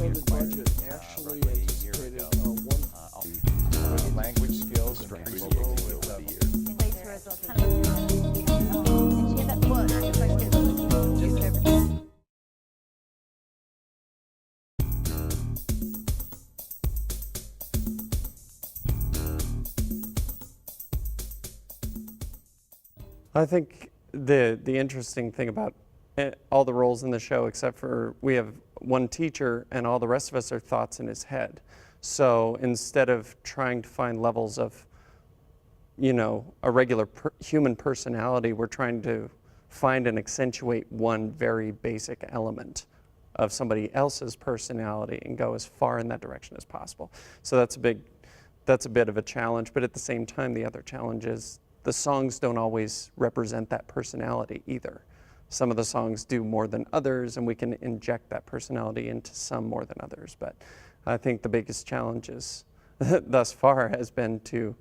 unfunded budget actually anticipated one language skills and creativity over the years. I think the interesting thing about all the roles in the show, except for we have one teacher and all the rest of us are thoughts in his head. So instead of trying to find levels of, you know, a regular human personality, we're trying to find and accentuate one very basic element of somebody else's personality and go as far in that direction as possible. So that's a bit of a challenge, but at the same time, the other challenge is the songs don't always represent that personality either. Some of the songs do more than others, and we can inject that personality into some more than others. But I think the biggest challenge is, thus far has been to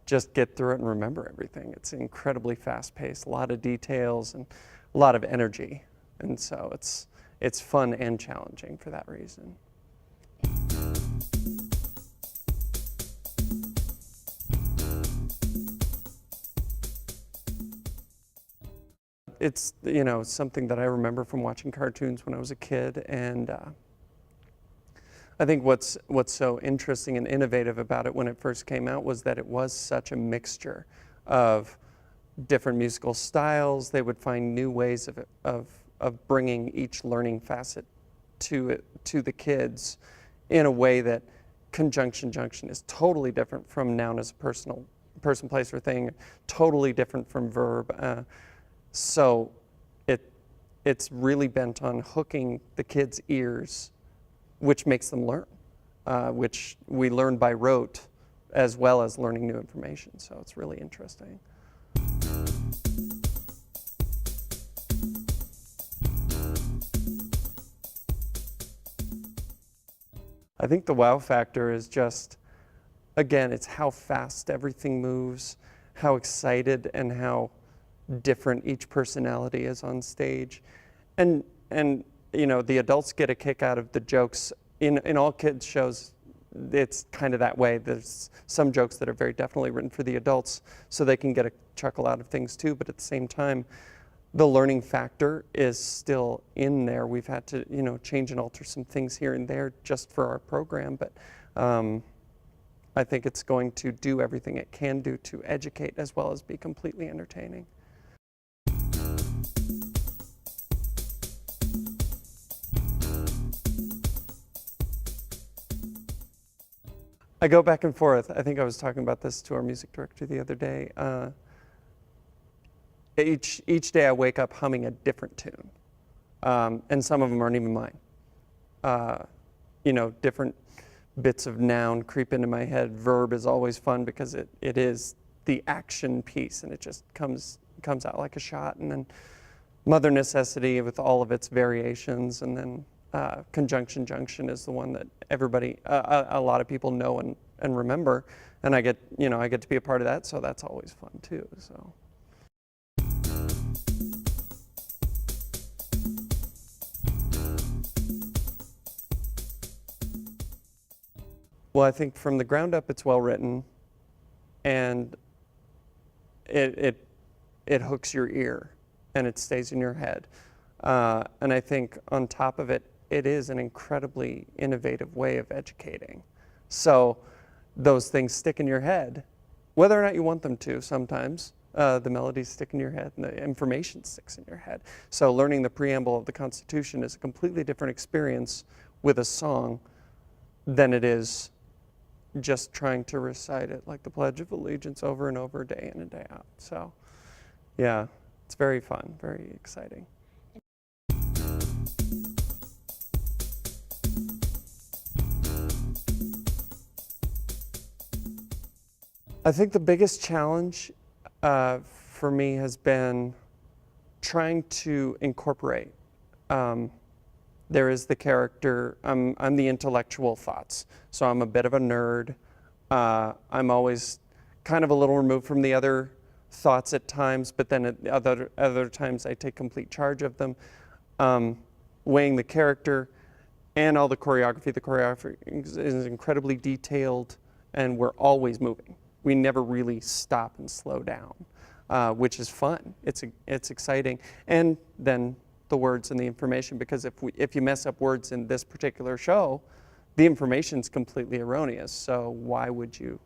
just get through it and remember everything. It's incredibly fast-paced, a lot of details and a lot of energy. And so it's fun and challenging for that reason. It's, you know, something that I remember from watching cartoons when I was a kid, and I think what's so interesting and innovative about it when it first came out was that it was such a mixture of different musical styles. They would find new ways of bringing each learning facet to the kids in a way that conjunction junction is totally different from noun as a person, place, or thing, totally different from verb. So it's really bent on hooking the kids' ears, which makes them learn, which we learn by rote as well as learning new information. So it's really interesting. I think the wow factor is just, again, it's how fast everything moves, how excited and how different each personality is on stage. And you know, the adults get a kick out of the jokes. In all kids shows, it's kind of that way. There's some jokes that are very definitely written for the adults so they can get a chuckle out of things too, but at the same time, the learning factor is still in there. We've had to, you know, change and alter some things here and there just for our program, but I think it's going to do everything it can do to educate as well as be completely entertaining. I go back and forth. I think I was talking about this to our music director the other day. Each day I wake up humming a different tune, and some of them aren't even mine. You know, different bits of noun creep into my head. Verb is always fun because it is the action piece, and it just comes out like a shot. And then mother necessity with all of its variations, and then conjunction junction is the one that everybody, a lot of people know and remember, and I get to be a part of that, so that's always fun too. So. Well, I think from the ground up, it's well written, and it hooks your ear, and it stays in your head. And I think on top of it, it is an incredibly innovative way of educating. So those things stick in your head, whether or not you want them to sometimes. The melodies stick in your head and the information sticks in your head. So learning the preamble of the Constitution is a completely different experience with a song than it is just trying to recite it like the Pledge of Allegiance over and over, day in and day out. So yeah, it's very fun, very exciting. I think the biggest challenge for me has been trying to incorporate. There is the character, I'm the intellectual thoughts, so I'm a bit of a nerd. I'm always kind of a little removed from the other thoughts at times, but then at other times I take complete charge of them. Weighing the character and all the choreography. The choreography is incredibly detailed, and we're always moving. We never really stop and slow down, which is fun. It's exciting. And then the words and the information, because if you mess up words in this particular show, the information's completely erroneous. So why would you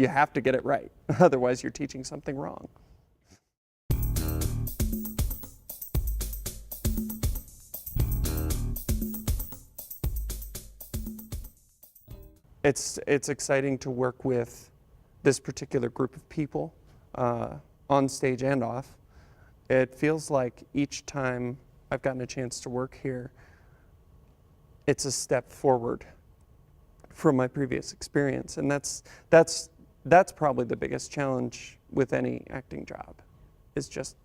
have to get it right. Otherwise, you're teaching something wrong. It's exciting to work with this particular group of people on stage and off. It feels like each time I've gotten a chance to work here, it's a step forward from my previous experience, and that's probably the biggest challenge with any acting job, is just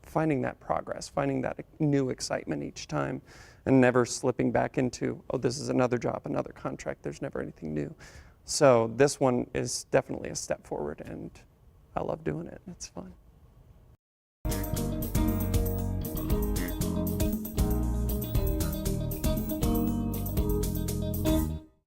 finding that progress, finding that new excitement each time, and never slipping back into, oh, this is another job, another contract. There's never anything new. So this one is definitely a step forward, and I love doing it. It's fun.